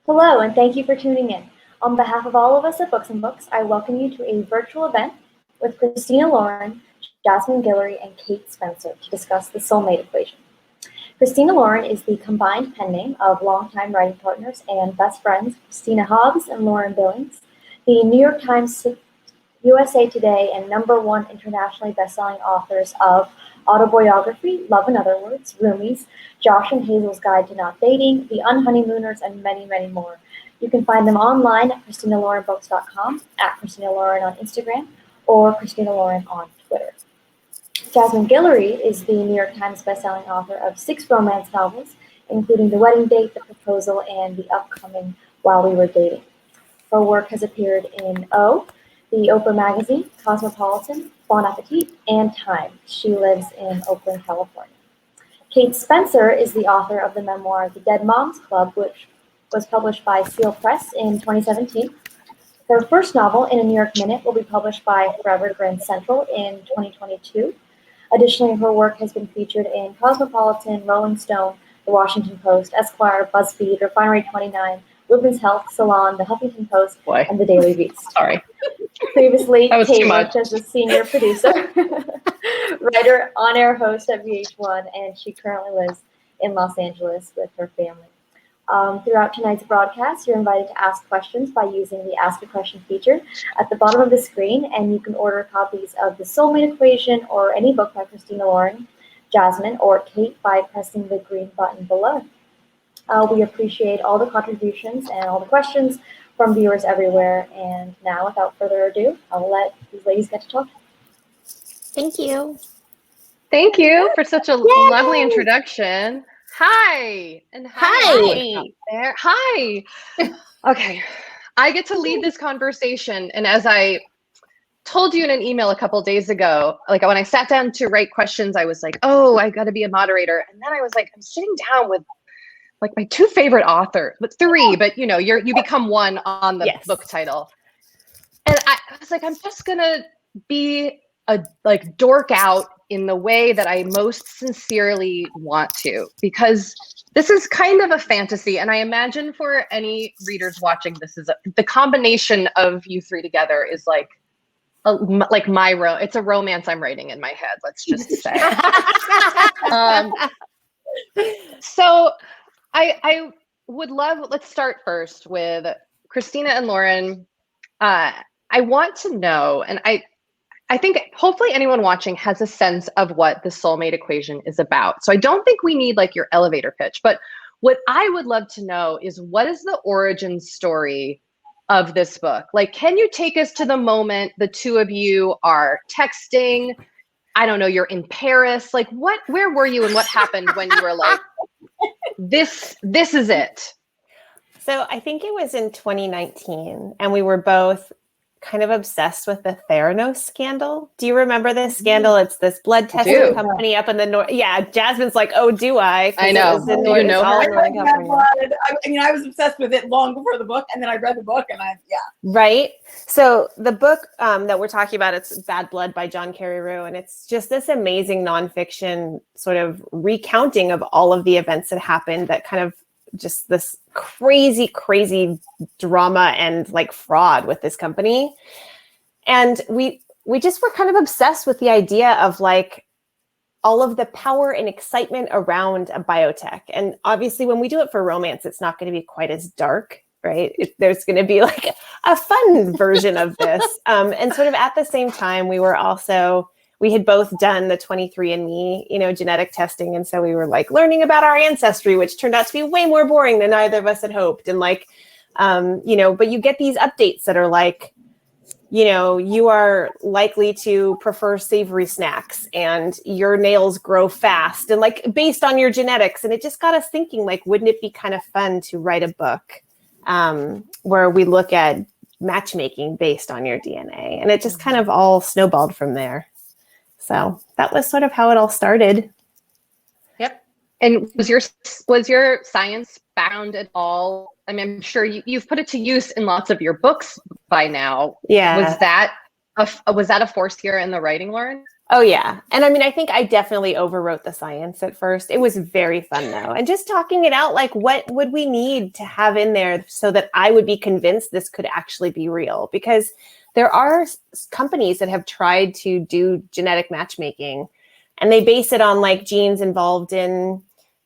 Hello, and thank you for tuning in. On behalf of all of us at Books and Books, I welcome you to a virtual event with Christina Lauren, Jasmine Guillory, and Kate Spencer to discuss the Soulmate equation. Christina Lauren is the combined pen name of longtime writing partners and best friends Christina Hobbs and Lauren Billings, the New York Times, USA Today, and #1 internationally best-selling authors of autobiography, Love in Other Words, Roomies, Josh and Hazel's Guide to Not Dating, The Unhoneymooners, and many, many more. You can find them online at ChristinaLaurenBooks.com, at Christina Lauren on Instagram, or Christina Lauren on Twitter. Jasmine Guillory is the New York Times bestselling author of 6 romance novels, including The Wedding Date, The Proposal, and the upcoming While We Were Dating. Her work has appeared in O, the Oprah Magazine, Cosmopolitan, Bon Appetit, and Time. She lives in Oakland, California. Kate Spencer is the author of the memoir The Dead Moms Club, which was published by Seal Press in 2017. Her first novel, In a New York Minute, will be published by Forever Grand Central in 2022. Additionally, her work has been featured in Cosmopolitan, Rolling Stone, The Washington Post, Esquire, BuzzFeed, Refinery29, Women's Health, Salon, The Huffington Post, and The Daily Beast. Sorry. Previously, Kate worked as a senior producer, writer, on-air host at VH1, and she currently lives in Los Angeles with her family. Throughout tonight's broadcast, you're invited to ask questions by using the Ask a Question feature at the bottom of the screen, and you can order copies of The Soulmate Equation or any book by Christina Lauren, Jasmine, or Kate by pressing the green button below. We appreciate all the contributions and all the questions from viewers everywhere. And now, without further ado, I'll let these ladies get to talk. Thank you. Thank you for such a lovely introduction. Hi. And hi. There. Hi. Okay. I get to lead this conversation. And as I told you in an email a couple days ago, like when I sat down to write questions, I was like, oh, I got to be a moderator. And then I was like, I'm sitting down with like my 2 favorite authors, but 3, but you know, you become one on the book title. And I was like, I'm just gonna be like dork out in the way that I most sincerely want to, because this is kind of a fantasy. And I imagine for any readers watching, this is the combination of you 3 together is like it's a romance I'm writing in my head. Let's just say. So I would love, let's start first with Christina and Lauren. I want to know, and I think hopefully anyone watching has a sense of what the Soulmate equation is about. So I don't think we need like your elevator pitch, but what I would love to know is, what is the origin story of this book? Like, can you take us to the moment the 2 of you are texting? I don't know, you're in Paris. Like where were you and what happened when you were like, this is it? So I think it was in 2019, and we were both kind of obsessed with the Theranos scandal. Do you remember this scandal? It's this blood testing company up in the north. Yeah, Jasmine's like, oh, do I? I know. You know I was obsessed with it long before the book, and then I read the book, and Right? So the book that we're talking about, it's Bad Blood by John Carreyrou, and it's just this amazing nonfiction sort of recounting of all of the events that happened, that kind of just this crazy drama and like fraud with this company. And we just were kind of obsessed with the idea of like all of the power and excitement around a biotech. And obviously when we do it for romance, it's not going to be quite as dark, right? There's going to be like a fun version of this. And sort of at the same time, we had both done the 23andMe, genetic testing. And so we were like learning about our ancestry, which turned out to be way more boring than either of us had hoped. And like, but you get these updates that are like, you are likely to prefer savory snacks and your nails grow fast, and like based on your genetics. And it just got us thinking, like, wouldn't it be kind of fun to write a book where we look at matchmaking based on your DNA? And it just kind of all snowballed from there. So that was sort of how it all started. Yep. And was your science background at all? I mean, I'm sure you've put it to use in lots of your books by now. Yeah. Was that a force here in the writing, Lauren? Oh yeah. And I mean, I think I definitely overwrote the science at first. It was very fun though. And just talking it out, like what would we need to have in there so that I would be convinced this could actually be real? Because there are companies that have tried to do genetic matchmaking and they base it on like genes involved in,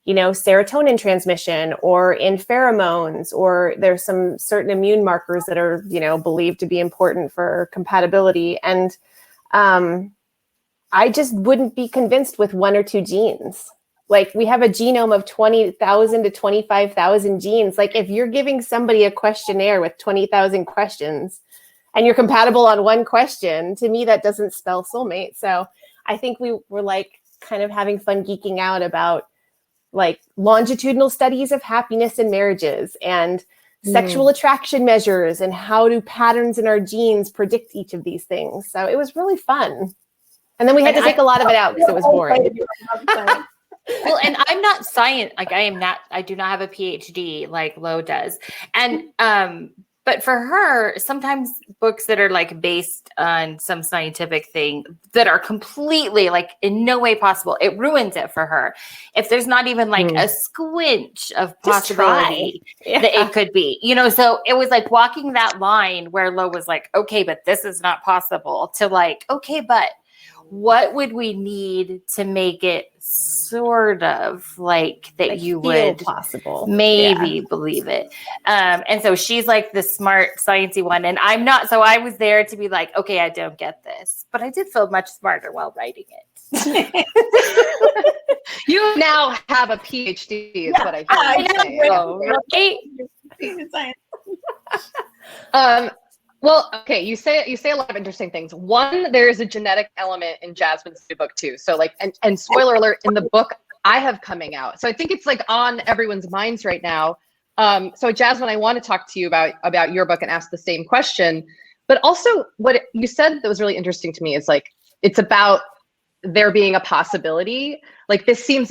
serotonin transmission or in pheromones, or there's some certain immune markers that are, believed to be important for compatibility. And, I just wouldn't be convinced with one or two genes. Like we have a genome of 20,000 to 25,000 genes. Like if you're giving somebody a questionnaire with 20,000 questions and you're compatible on one question, to me, that doesn't spell soulmate. So I think we were like kind of having fun geeking out about like longitudinal studies of happiness in marriages and sexual attraction measures and how do patterns in our genes predict each of these things. So it was really fun. And then we had to take a lot of it out because it was boring. Well, and I'm not science, like I do not have a PhD like Lo does. And, but for her, sometimes books that are like based on some scientific thing that are completely like in no way possible, it ruins it for her. If there's not even like a squinch of possibility that it could be, so it was like walking that line where Lo was like, okay, but this is not possible, to like, okay, but what would we need to make it sort of like that, like you would possible maybe believe it? And so she's like the smart sciencey one, and I'm not. So I was there to be like, okay, I don't get this, but I did feel much smarter while writing it. You now have a PhD, is what I hear you say. Well, okay, you say a lot of interesting things. One, there is a genetic element in Jasmine's new book too. So like, and spoiler alert, in the book I have coming out. So I think it's like on everyone's minds right now. So Jasmine, I want to talk to you about your book and ask the same question. But also what you said that was really interesting to me is like, it's about there being a possibility. Like this seems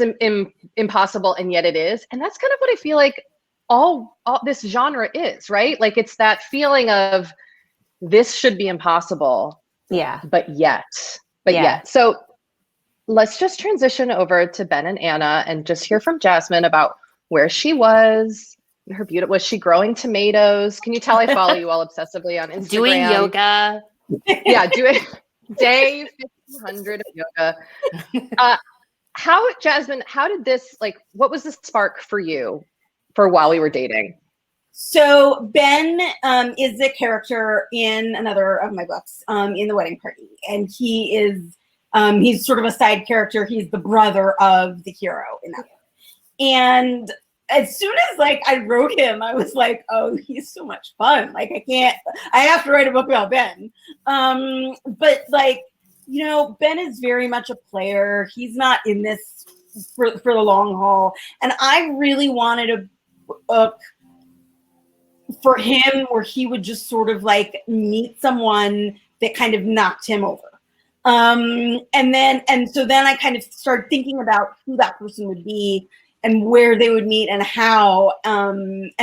impossible and yet it is. And that's kind of what I feel like all this genre is, right? Like it's that feeling of, this should be impossible. Yeah. But yet. So let's just transition over to Ben and Anna and just hear from Jasmine about where she was. Was she growing tomatoes? Can you tell I follow you all obsessively on Instagram? Doing yoga. Yeah, doing day 1500 of yoga. Jasmine, how did this, like, what was the spark for you for while we were dating? So Ben is the character in another of my books, in The Wedding Party, and he is he's sort of a side character. He's the brother of the hero in that book. And as soon as like I wrote him, I was like, oh, he's so much fun. Like I have to write a book about Ben. But like, Ben is very much a player. He's not in this for the long haul. And I really wanted a book for him where he would just sort of like meet someone that kind of knocked him over. And so then I kind of started thinking about who that person would be and where they would meet and how, and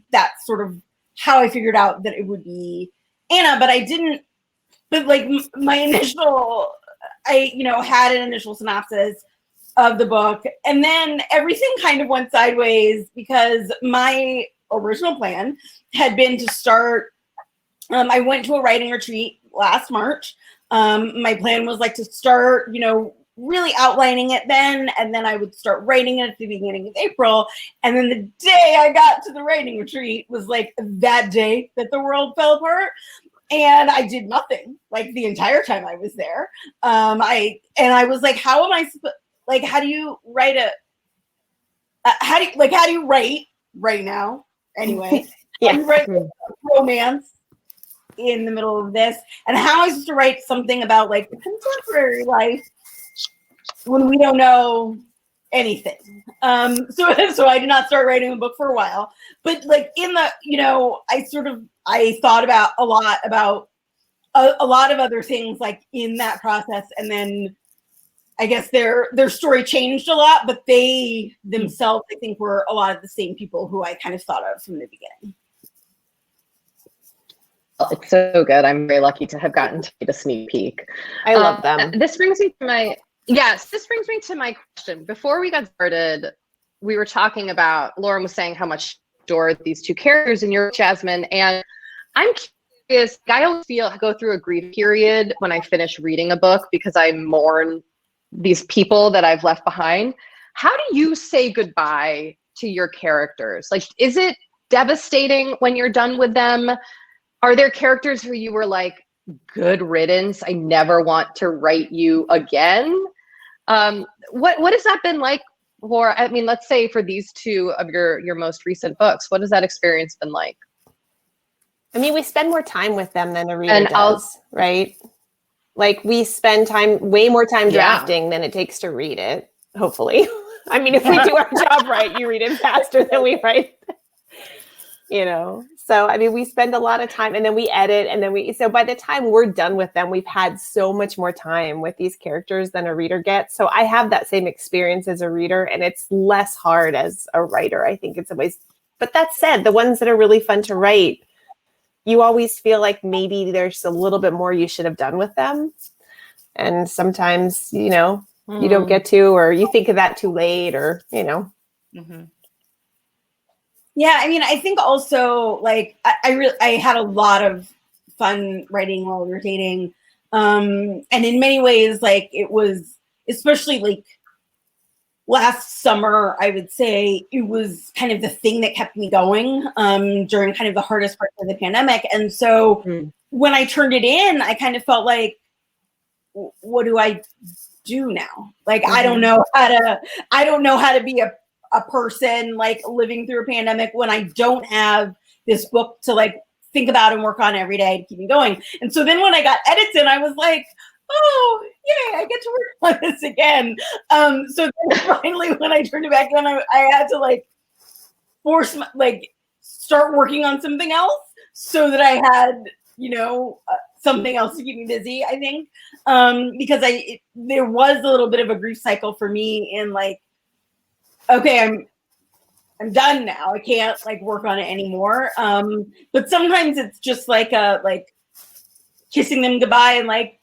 that's sort of how I figured out that it would be Anna, but like my initial, I had an initial synopsis of the book, and then everything kind of went sideways because my original plan had been to start, I went to a writing retreat last March. My plan was like to start, really outlining it then, and then I would start writing it at the beginning of April. And then the day I got to the writing retreat was like that day that the world fell apart. And I did nothing like the entire time I was there. I was like, how am I like, how do you write how do you write right now? Anyway, write romance in the middle of this, and how am I supposed to write something about like the contemporary life when we don't know anything? So I did not start writing a book for a while, but like in the, I thought about a lot of other things like in that process, and then I guess their story changed a lot, but they themselves, I think, were a lot of the same people who I kind of thought of from the beginning. It's so good. I'm very lucky to have gotten to get a sneak peek. I love them. This brings me to my question. Before we got started, we were talking about, Lauren was saying how much she adored these two characters in your Jasmine, and I'm curious, I always go through a grief period when I finish reading a book because I mourn these people that I've left behind. How do you say goodbye to your characters? Like, is it devastating when you're done with them? Are there characters who you were like, good riddance, I never want to write you again? What has that been like for, I mean, let's say for these two of your most recent books, what has that experience been like? I mean, we spend more time with them than a reader does, right? Like, we spend way more time drafting than it takes to read it, hopefully. I mean, if we do our job right, you read it faster than we write, So, I mean, we spend a lot of time, and then we edit, and then so by the time we're done with them, we've had so much more time with these characters than a reader gets. So I have that same experience as a reader, and it's less hard as a writer, I think, in some ways. But that said, the ones that are really fun to write, you always feel like maybe there's a little bit more you should have done with them. And sometimes, you don't get to, or you think of that too late, or, Mm-hmm. Yeah, I mean, I think also, like, I had a lot of fun writing while we were dating. And in many ways, like, it was, especially like last summer, I would say it was kind of the thing that kept me going during kind of the hardest part of the pandemic. And so when I turned it in, I kind of felt like, what do I do now? Like, I don't know how to be a person like living through a pandemic when I don't have this book to like think about and work on every day to keep me going. And so then when I got edits in, I was like, oh, yay, I get to work on this again. So then finally when I turned it back in, I had to like start working on something else so that I had, something else to keep me busy, I think. Because there was a little bit of a grief cycle for me in like, okay, I'm done now. I can't like work on it anymore. But sometimes it's just like kissing them goodbye and like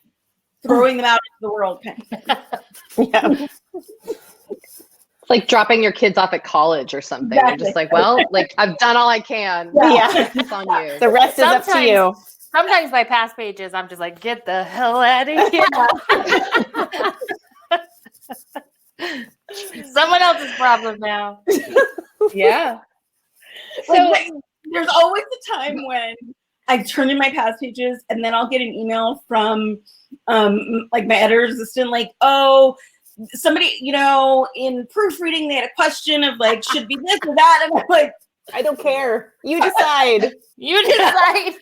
throwing them out into the world kind of thing. Yeah. It's like dropping your kids off at college or something. Exactly. You're just like, well, like, I've done all I can. Yeah. It's on you. The rest is up to you. Sometimes my past pages, I'm just like, get the hell out of here. Someone else's problem now. Yeah. So there's always a time when I turn in my past pages and then I'll get an email from like my editor's assistant, like, oh, somebody, in proofreading, they had a question of like, should be this or that. And I'm like, I don't care. You decide. You decide.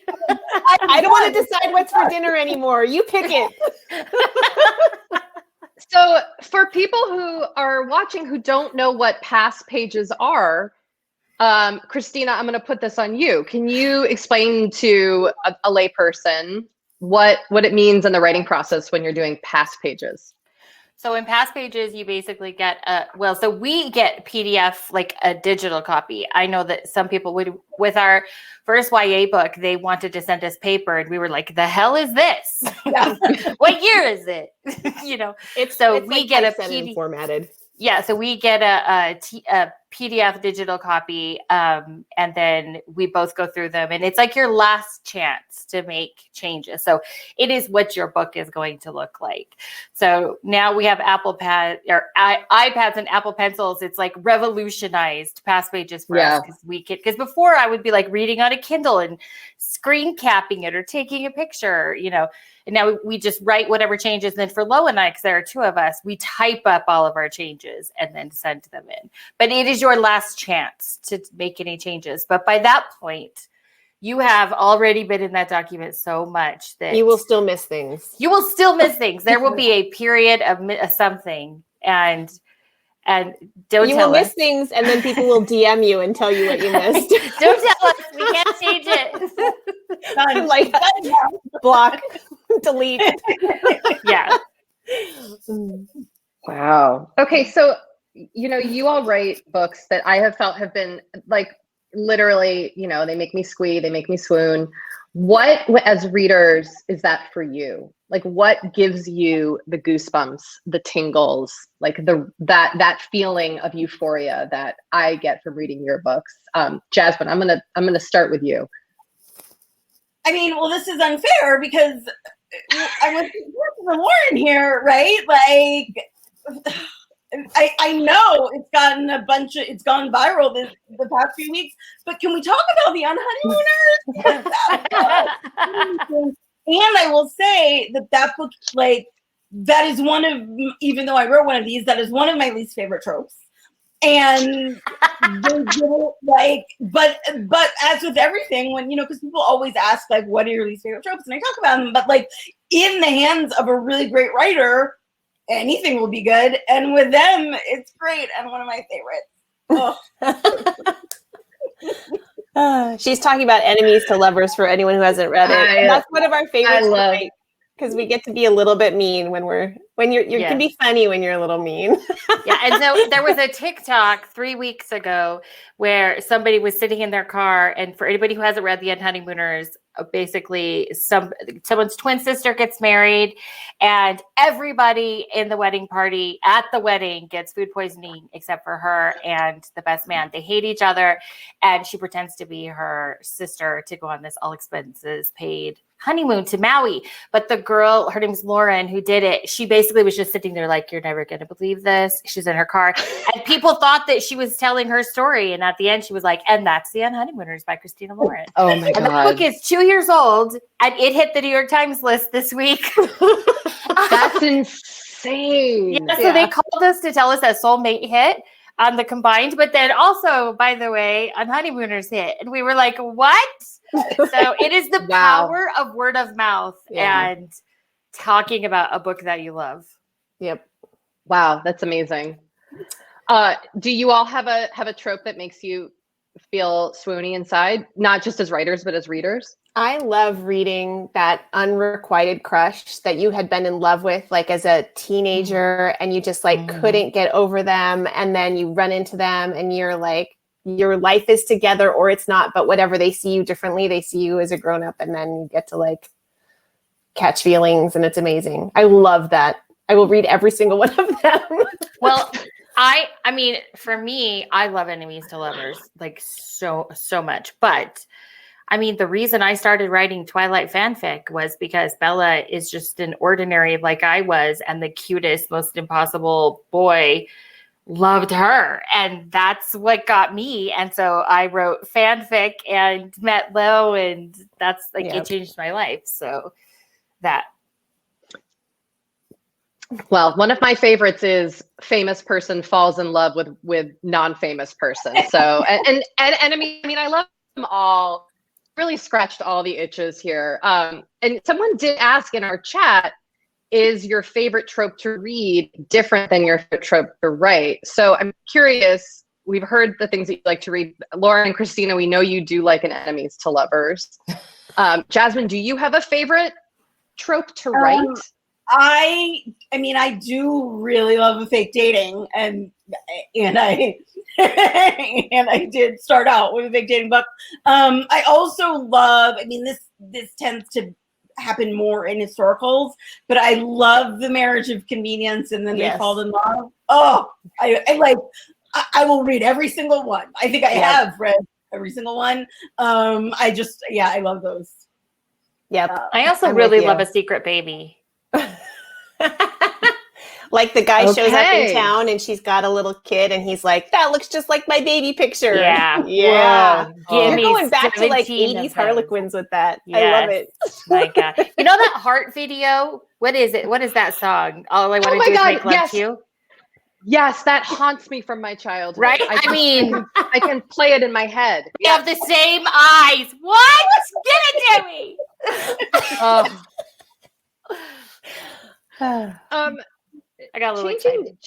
I don't want to decide what's for dinner anymore. You pick it. So for people who are watching who don't know what past pages are, Christina, I'm going to put this on you. Can you explain to a layperson what it means in the writing process when you're doing past pages? So in past pages, you basically get so we get PDF, like a digital copy. I know that some people would, with our first YA book, they wanted to send us paper and we were like, the hell is this? What year is it? It's we like get a PDF formatted. Yeah, so we get a PDF digital copy, and then we both go through them, and it's like your last chance to make changes. So it is what your book is going to look like. So now we have iPads and Apple Pencils. It's like revolutionized past pages for us because before I would be like reading on a Kindle and screen capping it or taking a picture, And now we just write whatever changes. And then for Lo and I, because there are two of us, we type up all of our changes and then send them in. But it is your last chance to make any changes. But by that point, you have already been in that document so much that you will still miss things. You will still miss things. There will be a period of something, and don't you tell will us. miss things, and then people will DM you and tell you what you missed. Don't tell us. We can't change it. I'm like, block, delete. Yeah. Wow. Okay, so you all write books that I have felt have been like literally, they make me squee, they make me swoon. What, as readers, is that for you? Like, what gives you the goosebumps, the tingles, like that feeling of euphoria that I get from reading your books? Jasmine, I'm gonna start with you. I mean, well, this is unfair because I was the Warren here, right? Like, I know it's gone viral the past few weeks, but can we talk about the Unhoneymooners? And I will say that book, like, that is one of, even though I wrote one of these, that is one of my least favorite tropes. And like, but as with everything, when, because people always ask, like, what are your least favorite tropes? And I talk about them, but like, in the hands of a really great writer, anything will be good. And with them, it's great. And one of my favorites. Oh. She's talking about enemies to lovers for anyone who hasn't read it. That's one of our favorites. I love, because we get to be a little bit mean when you can be funny when you're a little mean. Yeah, and so there was a TikTok 3 weeks ago where somebody was sitting in their car, and for anybody who hasn't read The Unhoneymooners, basically someone's twin sister gets married, and everybody in the wedding party at the wedding gets food poisoning except for her and the best man. They hate each other, and she pretends to be her sister to go on this all expenses paid honeymoon to Maui. But the girl, her name's Lauren, who did it, she basically was just sitting there like, you're never going to believe this. She's in her car. And people thought that she was telling her story. And at the end, she was like, and that's The Unhoneymooners by Christina Lauren. Oh my God. And the book is 2 years old, and it hit the New York Times list this week. That's insane. Yeah, so they called us to tell us that Soulmate hit on the combined, but then also, by the way, Unhoneymooners hit. And we were like, what? So it is the power of word of mouth and talking about a book that you love. Yep. Wow, that's amazing. Do you all have a trope that makes you feel swoony inside, not just as writers, but as readers? I love reading that unrequited crush that you had been in love with, like as a teenager, and you just like couldn't get over them. And then you run into them and you're like, your life is together or it's not, but whatever, they see you differently. They see you as a grown up, and then you get to like catch feelings, and it's amazing. I love that. I will read every single one of them. Well, I mean, for me, I love enemies to lovers like so much. But I mean, the reason I started writing Twilight fanfic was because Bella is just an ordinary like I was, and the cutest, most impossible boy loved her. And that's what got me. And so I wrote fanfic and met Lo, and that's like, it changed my life. So that. Well, one of my favorites is famous person falls in love with non-famous person. So, and I mean, I love them all. Really scratched all the itches here. And someone did ask in our chat, is your favorite trope to read different than your favorite trope to write? So I'm curious, we've heard the things that you like to read. Lauren and Christina, we know you do like an enemies to lovers. Jasmine, do you have a favorite trope to write? I mean, I do really love a fake dating, and I and I did start out with a fake dating book. I also love, I mean, this tends to happen more in historicals, but I love the marriage of convenience, and then they fall in love. Oh, I will read every single one. I think I have read every single one. I love those. Yep. I also really love A Secret Baby. Like the guy shows up in town and she's got a little kid and he's like, that looks just like my baby picture. Yeah. You're going back to like 80s Harlequins with that. Yes. I love it. My God. You know that Heart video? What is it? What is that song? All I want to do is make love to you. Yes, that haunts me from my childhood. Right? I mean, I can play it in my head. We have the same eyes. What? Give it to me. I got a little excited.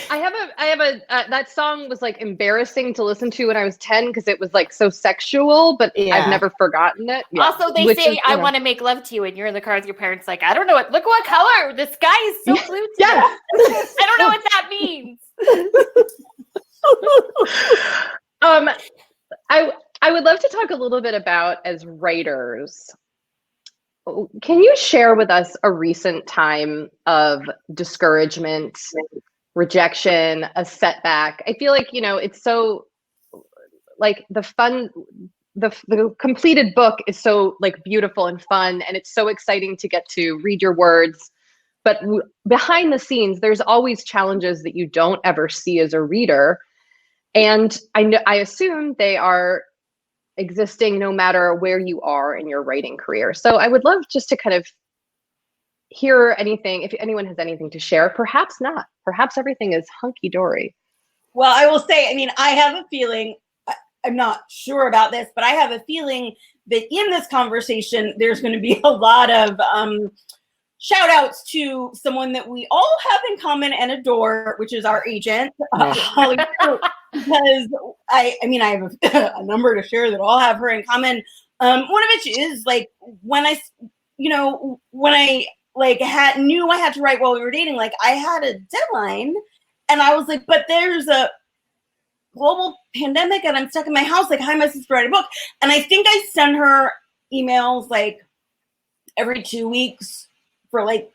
I have a that song was like embarrassing to listen to when I was 10 because it was like so sexual, but I've never forgotten it. Yeah. Also, they say I want to make love to you, and you're in the car with your parents. Like, I don't know look what color the sky is so blue. I don't know what that means. I would love to talk a little bit about, as writers, can you share with us a recent time of discouragement, rejection, a setback? I feel like, it's so like the completed book is so like beautiful and fun, and it's so exciting to get to read your words. But behind the scenes, there's always challenges that you don't ever see as a reader. And I assume they are existing no matter where you are in your writing career. So I would love just to kind of hear anything, if anyone has anything to share. Perhaps not. Perhaps everything is hunky-dory. Well, I will say, I have a feeling, I'm not sure about this, but I have a feeling that in this conversation, there's going to be a lot of shout outs to someone that we all have in common and adore, which is our agent, Holly. Because I have a number to share that all have her in common. One of which is like when I knew I had to write while we were dating, like I had a deadline, and I was like, but there's a global pandemic and I'm stuck in my house. Like, how am I supposed to write a book? And I think I send her emails like every 2 weeks for like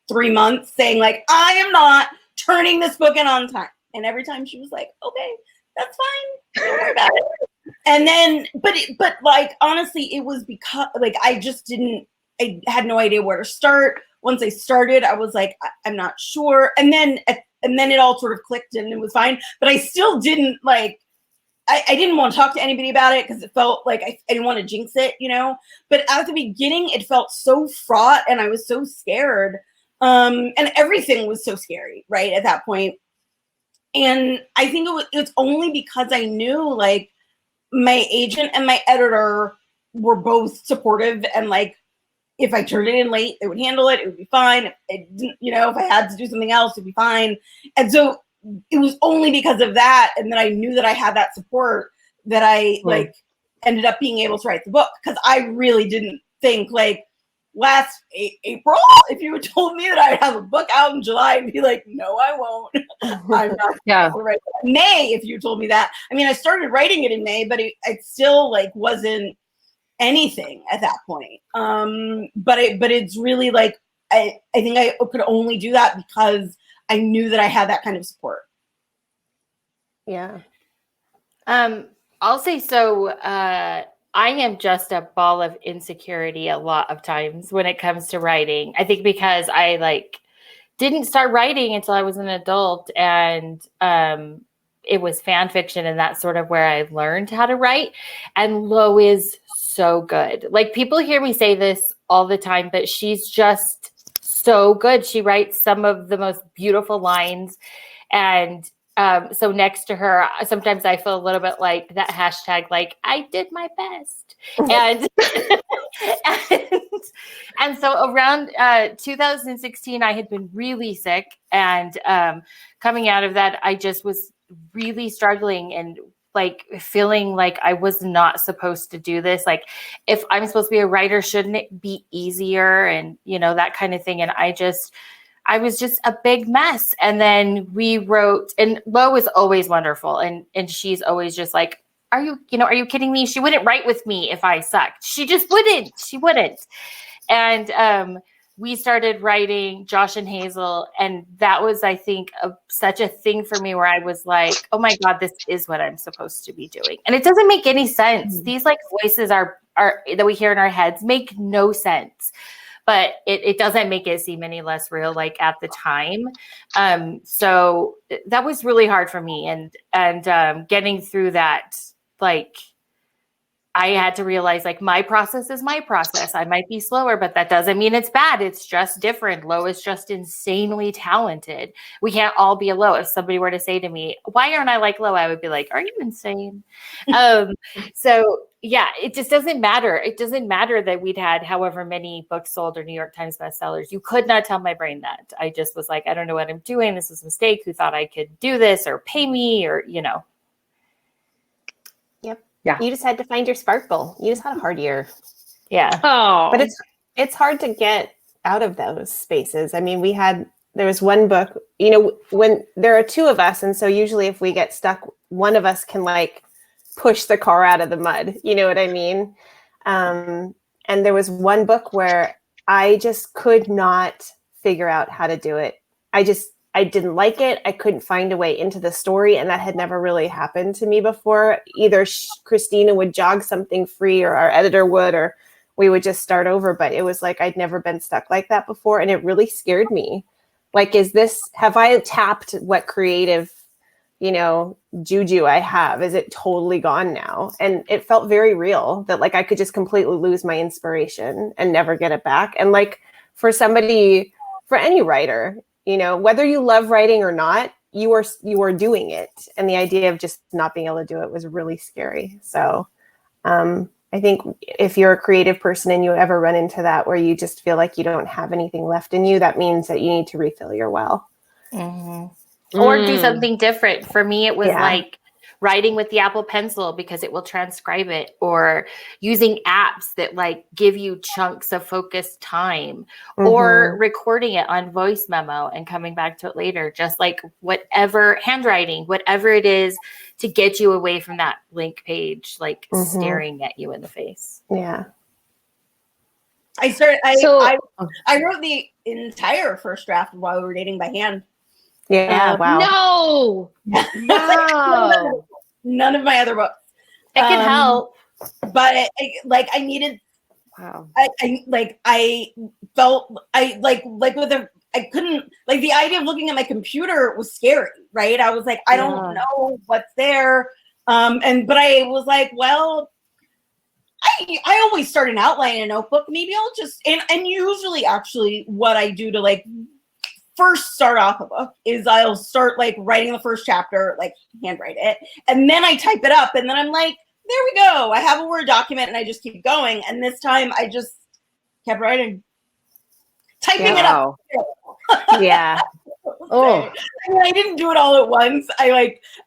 3 months saying like, I am not turning this book in on time. And every time she was like, okay, that's fine. Don't worry about it. And then, but like, honestly, it was because like, I had no idea where to start. Once I started, I was like, I'm not sure. And then it all sort of clicked and it was fine. But I still didn't like, I didn't want to talk to anybody about it because it felt like I didn't want to jinx it, But at the beginning, it felt so fraught and I was so scared. And everything was so scary, right, at that point. And I think it's only because I knew like my agent and my editor were both supportive and like, if I turned it in late, they would handle it. It would be fine. If I had to do something else, it'd be fine. And so it was only because of that. And then I knew that I had that support that I like ended up being able to write the book. Cause I really didn't think like last April, if you had told me that I'd have a book out in July, I'd be like, no, I won't. I'm not going to write it. May, if you told me that. I started writing it in May, but it still like wasn't anything at that point. But it's really like, I think I could only do that because I knew that I had that kind of support. Yeah. I'll say so. I am just a ball of insecurity a lot of times when it comes to writing. I think because I like didn't start writing until I was an adult, and it was fan fiction, and that's sort of where I learned how to write. And Lo is so good. Like, people hear me say this all the time, but she's just so good. She writes some of the most beautiful lines. And so next to her, sometimes I feel a little bit like that hashtag, like I did my best. And, and so around 2016, I had been really sick, and coming out of that, I just was really struggling and like feeling like I was not supposed to do this. Like, if I'm supposed to be a writer, shouldn't it be easier? And, that kind of thing. And I was just a big mess. And then we wrote, and Lo was always wonderful. And she's always just like, are you kidding me? She wouldn't write with me if I sucked. She just wouldn't. She wouldn't. And we started writing Josh and Hazel. And that was, I think, such a thing for me where I was like, oh my God, this is what I'm supposed to be doing. And it doesn't make any sense. These like voices are that we hear in our heads make no sense. But it doesn't make it seem any less real, like at the time. So that was really hard for me. And getting through that, like, I had to realize, like, my process is my process. I might be slower, but that doesn't mean it's bad. It's just different. Lo is just insanely talented. We can't all be a Lo. If somebody were to say to me, why aren't I like Lo? I would be like, are you insane? So yeah, it just doesn't matter. It doesn't matter that we'd had however many books sold or New York Times bestsellers. You could not tell my brain that. I just was like, I don't know what I'm doing. This is a mistake. Who thought I could do this or pay me or, Yep. Yeah. You just had to find your sparkle. You just had a hard year. Yeah. Oh, but it's hard to get out of those spaces. There was one book, when there are two of us. And so usually if we get stuck, one of us can like push the car out of the mud. You know what I mean? And there was one book where I just could not figure out how to do it. I didn't like it. I couldn't find a way into the story. And that had never really happened to me before. Either Christina would jog something free, or our editor would, or we would just start over. But it was like, I'd never been stuck like that before. And it really scared me. Like, have I tapped what creative, juju I have? Is it totally gone now? And it felt very real that like I could just completely lose my inspiration and never get it back. And like for any writer, whether you love writing or not, you are doing it. And the idea of just not being able to do it was really scary. So I think if you're a creative person and you ever run into that where you just feel like you don't have anything left in you, that means that you need to refill your well. Mm-hmm. Or do something different. For me, it was like writing with the Apple Pencil because it will transcribe it, or using apps that like give you chunks of focused time, or recording it on voice memo and coming back to it later. Just like whatever, handwriting, whatever it is to get you away from that blank page, like staring at you in the face. Yeah. I wrote the entire first draft while we were dating by hand. Yeah. Wow. No. Wow. None of my other books. It can help. But I needed. Wow. I felt I couldn't, like, the idea of looking at my computer was scary, right? I was like, I don't know what's there. But I was like, well, I always start an outline in a notebook. Maybe I'll just, and usually actually what I do to like first start off a book is I'll start like writing the first chapter, like handwrite it, and then I type it up, and then I'm like, there we go. I have a Word document, and I just keep going. And this time I just kept writing, typing it up. Yeah. Oh, I mean, I didn't do it all at once.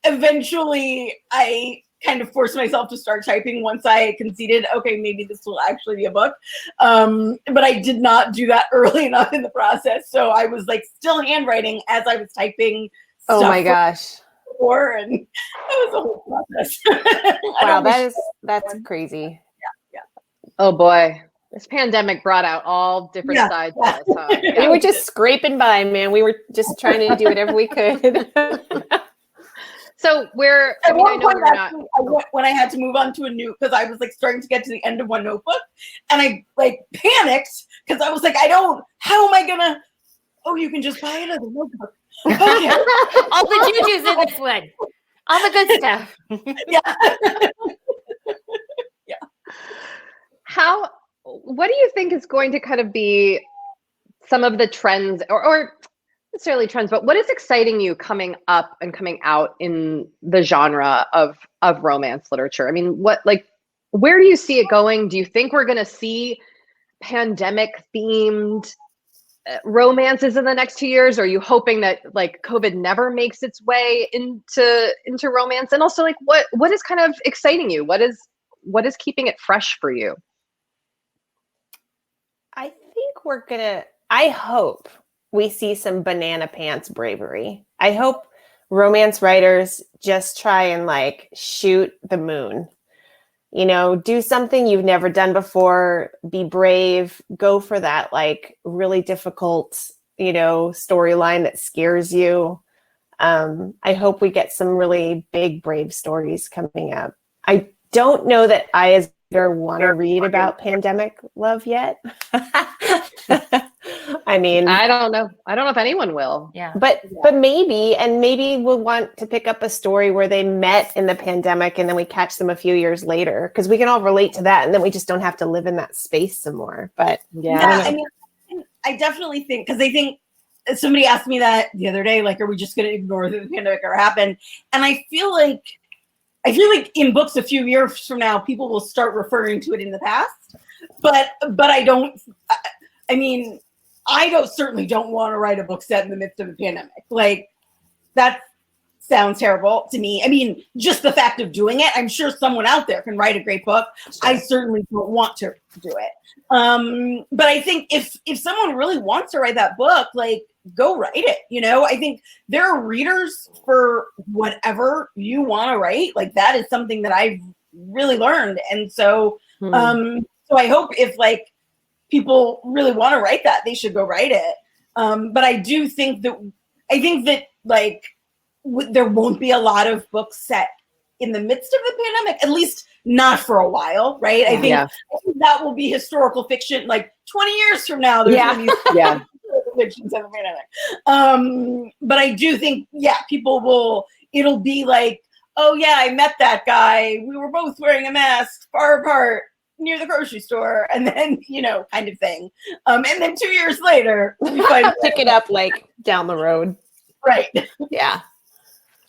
Eventually I kind of forced myself to start typing once I conceded, okay, maybe this will actually be a book. But I did not do that early enough in the process. So I was like still handwriting as I was typing stuff. Oh my gosh. Before, and it was a whole process. Wow, that's crazy. Yeah. Oh boy. This pandemic brought out all different sides of us. Huh? Yeah. We were just scraping by, man. We were just trying to do whatever we could. So when I had to move on to a new, because I was like starting to get to the end of one notebook, and I like panicked because I was like, how am I gonna? Oh, you can just buy another notebook. Okay. All the juju's in this one. All the good stuff. Yeah. What do you think is going to kind of be some of the trends, or not necessarily trends, but what is exciting you coming up and coming out in the genre of romance literature? I mean, where do you see it going? Do you think we're going to see pandemic themed romances in the next 2 years? Or are you hoping that like COVID never makes its way into romance? And also like what is kind of exciting you? What is keeping it fresh for you? I think I hope we see some banana pants bravery. I hope romance writers just try and like shoot the moon, do something you've never done before, be brave, go for that like really difficult, storyline that scares you. I hope we get some really big, brave stories coming up. I don't know that I as want to read about pandemic love yet. I mean, I don't know if anyone will. Yeah. But maybe we'll want to pick up a story where they met in the pandemic and then we catch them a few years later, because we can all relate to that, and then we just don't have to live in that space some more. But I mean, I definitely think, because I think somebody asked me that the other day, like, are we just going to ignore the pandemic ever happened? And I feel like in books a few years from now, people will start referring to it in the past. But I don't. I mean, I certainly don't want to write a book set in the midst of a pandemic. Like, that sounds terrible to me. I mean, just the fact of doing it, I'm sure someone out there can write a great book. I certainly don't want to do it. But I think if someone really wants to write that book, like, go write it. You know, I think there are readers for whatever you want to write. Like that is something that I've really learned. And so, so I hope if like people really want to write that, they should go write it. But I do think that, like there won't be a lot of books set in the midst of the pandemic, at least not for a while, right? I think that will be historical fiction. Like 20 years from now, there's going to be historical fictions of the pandemic. But I do think, people will. It'll be like, oh yeah, I met that guy. We were both wearing a mask, far apart, near the grocery store, and then kind of thing. And then 2 years later, we pick it up like down the road, right? Yeah.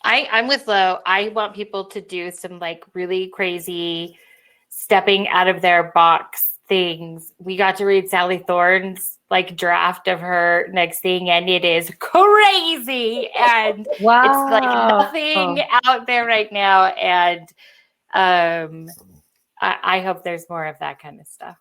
I'm with Lo. I want people to do some like really crazy stepping out of their box things. We got to read Sally Thorne's like draft of her next thing, and it is crazy. And it's like nothing out there right now. And I hope there's more of that kind of stuff.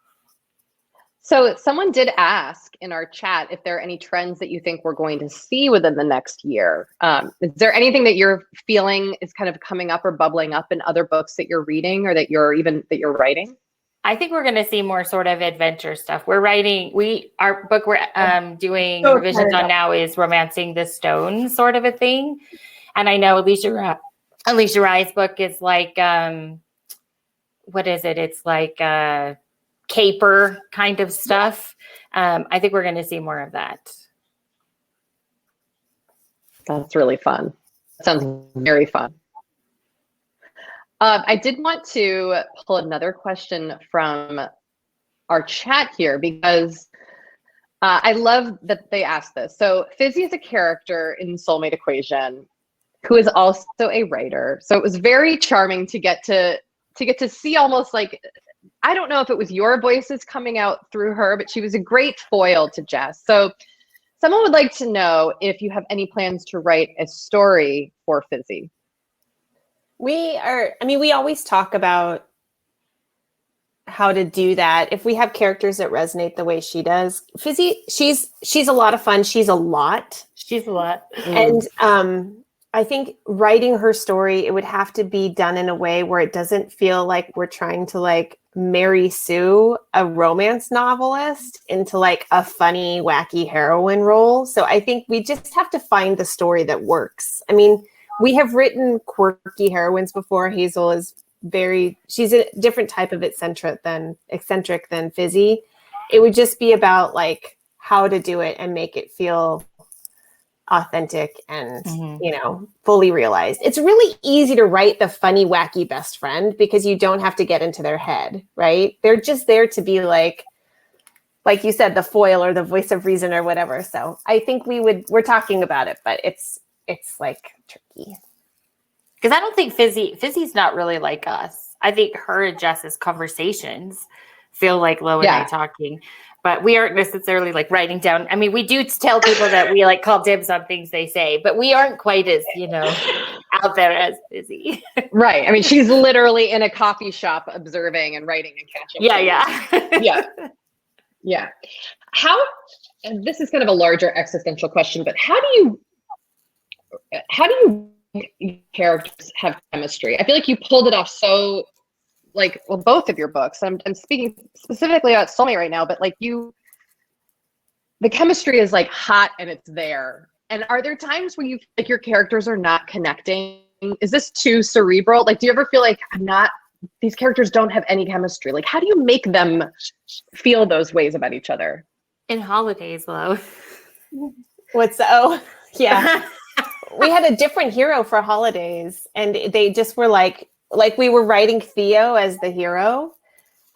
So someone did ask in our chat if there are any trends that you think we're going to see within the next year. Is there anything that you're feeling is kind of coming up or bubbling up in other books that you're reading or that you're writing? I think we're going to see more sort of adventure stuff. Our book we're doing revisions on now is Romancing the Stone, sort of a thing. And I know Alicia Rye's book is like, what is it? It's like caper kind of stuff. I think we're going to see more of that. That's really fun. That sounds very fun. I did want to pull another question from our chat here because I love that they asked this. So Fizzy is a character in Soulmate Equation who is also a writer. So it was very charming to get to see almost like, I don't know if it was your voices coming out through her, but she was a great foil to Jess. So someone would like to know if you have any plans to write a story for Fizzy. We always talk about how to do that. If we have characters that resonate the way she does, Fizzy, she's a lot of fun. She's a lot. And I think writing her story, it would have to be done in a way where it doesn't feel like we're trying to like Mary Sue, a romance novelist, into like a funny, wacky heroine role. So I think we just have to find the story that works. I mean, we have written quirky heroines before. Hazel is she's a different type of eccentric than Fizzy. It would just be about like how to do it and make it feel authentic and fully realized. It's really easy to write the funny, wacky best friend because you don't have to get into their head, right? They're just there to be like you said, the foil or the voice of reason or whatever. So I think we're talking about it, but it's like tricky. Because I don't think Fizzy's not really like us. I think her and Jess's conversations feel like Lo and I talking. But we aren't necessarily like writing down. I mean, we do tell people that we like call dibs on things they say, but we aren't quite as, out there as Fizzy. Right. I mean, she's literally in a coffee shop observing and writing and catching. Yeah. And this is kind of a larger existential question, but how do you characters have chemistry? I feel like you pulled it off so both of your books. I'm speaking specifically about Soulmate right now, but the chemistry is like hot and it's there. And are there times when you feel like your characters are not connecting? Is this too cerebral? Like, do you ever feel like these characters don't have any chemistry? Like, how do you make them feel those ways about each other? In Holidays, Lo. Yeah. We had a different hero for Holidays, and they just were like we were writing Theo as the hero,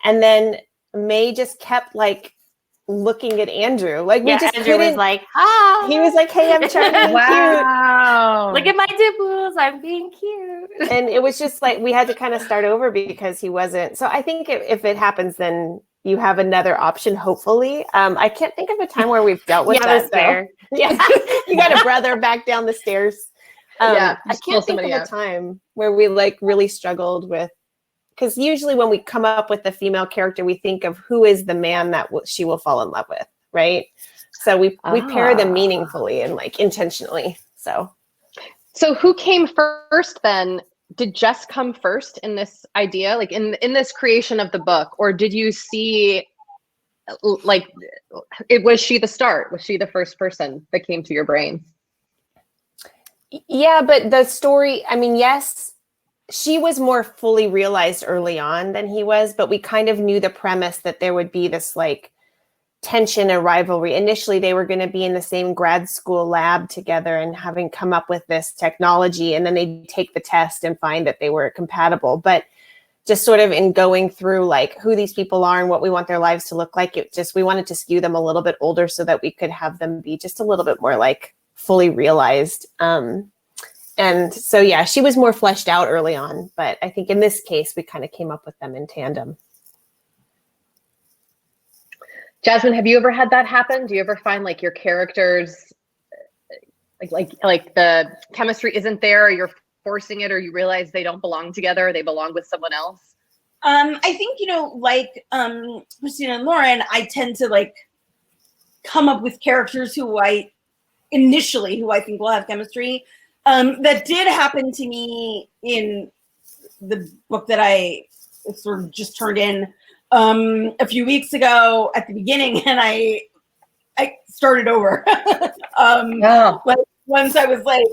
and then May just kept like looking at Andrew. Like we just Andrew was like, he was like, hey, I'm trying to be cute. Look at my dimples, I'm being cute. And it was just like we had to kind of start over because he wasn't. So I think if it happens, then you have another option, hopefully. I can't think of a time where we've dealt with that. Though. Yeah, you got a brother back down the stairs. I can't think of a time where we like really struggled with, because usually when we come up with a female character, we think of who is the man that she will fall in love with, right? So we pair them meaningfully and like intentionally. So who came first then? Did Jess come first in this idea, like in this creation of the book, or did you see like was she the start? Was she the first person that came to your brain? Yeah, but the story, I mean, yes, she was more fully realized early on than he was, but we kind of knew the premise that there would be this like tension and rivalry. Initially, they were going to be in the same grad school lab together and having come up with this technology, and then they take the test and find that they were compatible. But just sort of in going through like who these people are and what we want their lives to look like, we wanted to skew them a little bit older so that we could have them be just a little bit more like fully realized. And so, yeah, she was more fleshed out early on, but I think in this case, we kind of came up with them in tandem. Jasmine, have you ever had that happen? Do you ever find like your characters, like the chemistry isn't there, or you're forcing it, or you realize they don't belong together, or they belong with someone else? I think, like Christina and Lauren, I tend to like come up with characters who I think will have chemistry. That did happen to me in the book that I sort of just turned in a few weeks ago at the beginning, and I started over. Like once I was like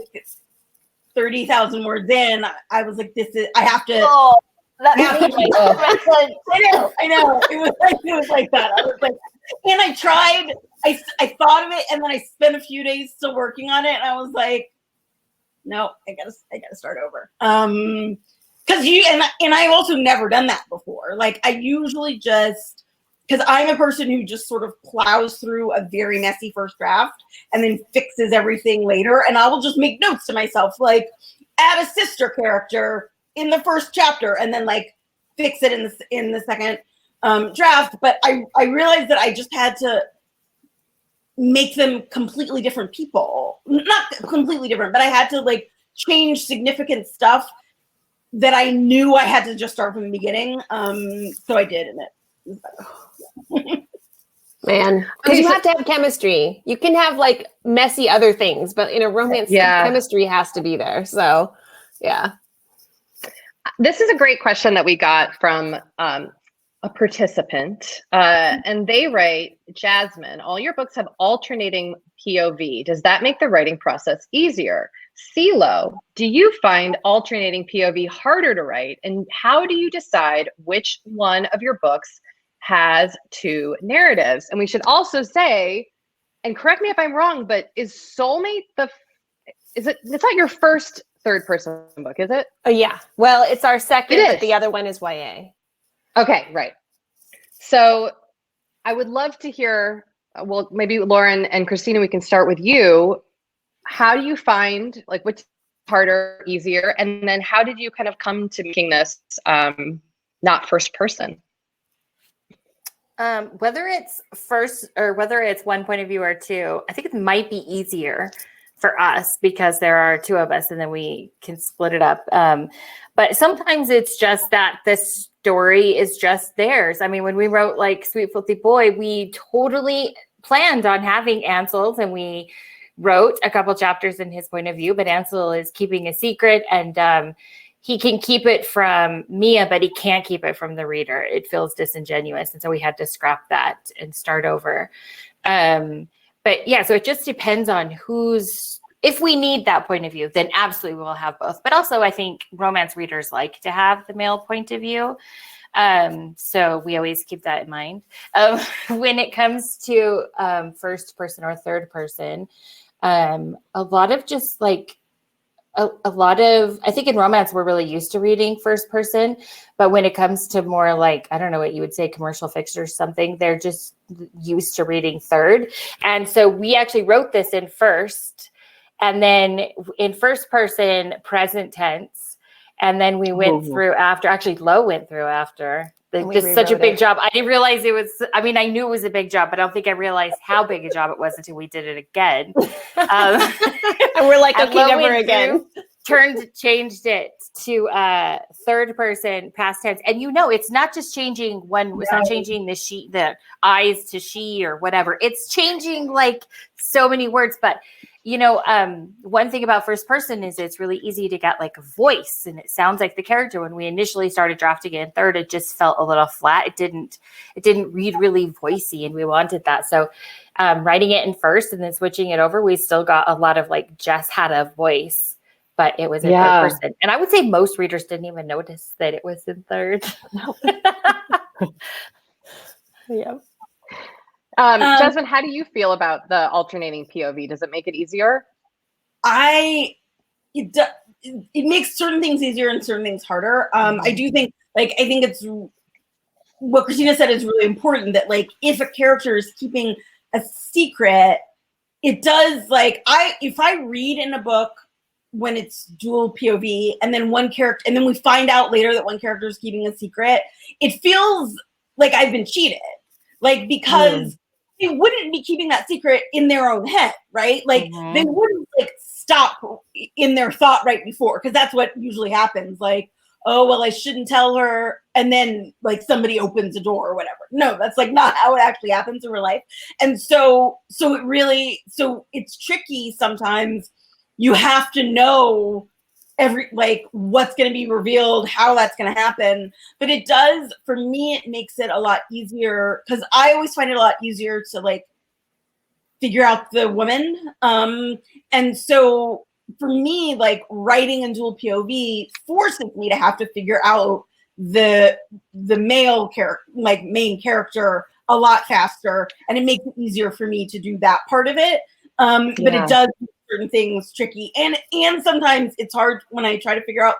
30,000 words in, I was like, I have to. Oh, that's I know. It was like that. I was like, and I tried. I thought of it, and then I spent a few days still working on it, and I was like, no, I gotta start over. Because and I've also never done that before. Like I usually just, because I'm a person who just sort of plows through a very messy first draft and then fixes everything later. And I will just make notes to myself, like add a sister character in the first chapter and then like fix it in the second draft. But I realized that I just had to make them completely different people. Not completely different, but I had to like change significant stuff that I knew I had to just start from the beginning. So I did, and it was better. Man, because you have to have chemistry. You can have like messy other things, but in a romance, chemistry has to be there. So, yeah. This is a great question that we got from a participant, and they write, Jasmine, all your books have alternating POV. Does that make the writing process easier? CeeLo, do you find alternating POV harder to write? And how do you decide which one of your books has two narratives? And we should also say, and correct me if I'm wrong, but is Soulmate it's not your first third person book, is it? Yeah. Well, it's our second, but the other one is YA. Okay, right. So I would love to hear, well, maybe Lauren and Christina, we can start with you. How do you find, like, what's harder, easier? And then how did you kind of come to making this not first person? Whether it's first or whether it's one point of view or two, I think it might be easier for us because there are two of us and then we can split it up. But sometimes it's just that the story is just theirs. I mean, when we wrote like Sweet Filthy Boy, we totally planned on having Ansel's, and we wrote a couple chapters in his point of view, but Ansel is keeping a secret, and he can keep it from Mia, but he can't keep it from the reader. It feels disingenuous. And so we had to scrap that and start over. But yeah, so it just depends on if we need that point of view, then absolutely we'll have both. But also I think romance readers like to have the male point of view. So we always keep that in mind. When it comes to first person or third person, a lot of just like, I think in romance, we're really used to reading first person, but when it comes to more like, I don't know what you would say, commercial fiction or something, they're just used to reading third. And so we actually wrote this in first, and then in first person, present tense. And then we went through after, actually Lo went through after. Just such a big job. I didn't realize it was, I mean, I knew it was a big job, but I don't think I realized how big a job it was until we did it again. And we're like, okay, never again. changed it to third person past tense. And it's not just changing it's not changing the eyes to she or whatever. It's changing like so many words. But one thing about first person is it's really easy to get like a voice, and it sounds like the character. When we initially started drafting it in third, it just felt a little flat. It didn't read really voicey, and we wanted that. So writing it in first and then switching it over, we still got a lot of like Jess had a voice, but it was in third person. And I would say most readers didn't even notice that it was in third. Yeah. Jasmine, how do you feel about the alternating POV? Does it make it easier? It makes certain things easier and certain things harder. I do think, I think it's what Christina said is really important, that like if a character is keeping a secret, it does if I read in a book when it's dual POV and then one character, and then we find out later that one character is keeping a secret, it feels like I've been cheated. Because they wouldn't be keeping that secret in their own head, right? They wouldn't stop in their thought right before, because that's what usually happens. Oh, well, I shouldn't tell her. And then somebody opens a door or whatever. No, that's not how it actually happens in real life. And so it's tricky sometimes. You have to know what's going to be revealed, how that's going to happen. But it does, for me, it makes it a lot easier, because I always find it a lot easier to figure out the woman. And so for me, writing in dual POV forces me to have to figure out the male character, main character, a lot faster, and it makes it easier for me to do that part of it. But it does make certain things tricky, and sometimes it's hard when I try to figure out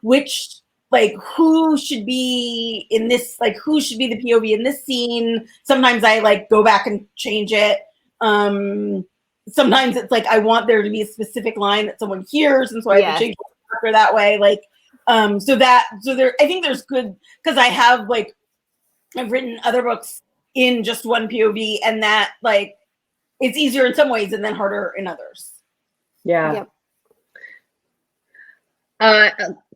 which who should be in this, who should be the POV in this scene. Sometimes I go back and change it. Sometimes it's I want there to be a specific line that someone hears, and so I have to change the character that way. I think there's good, because I have I've written other books in just one POV, and that it's easier in some ways and then harder in others. Yeah.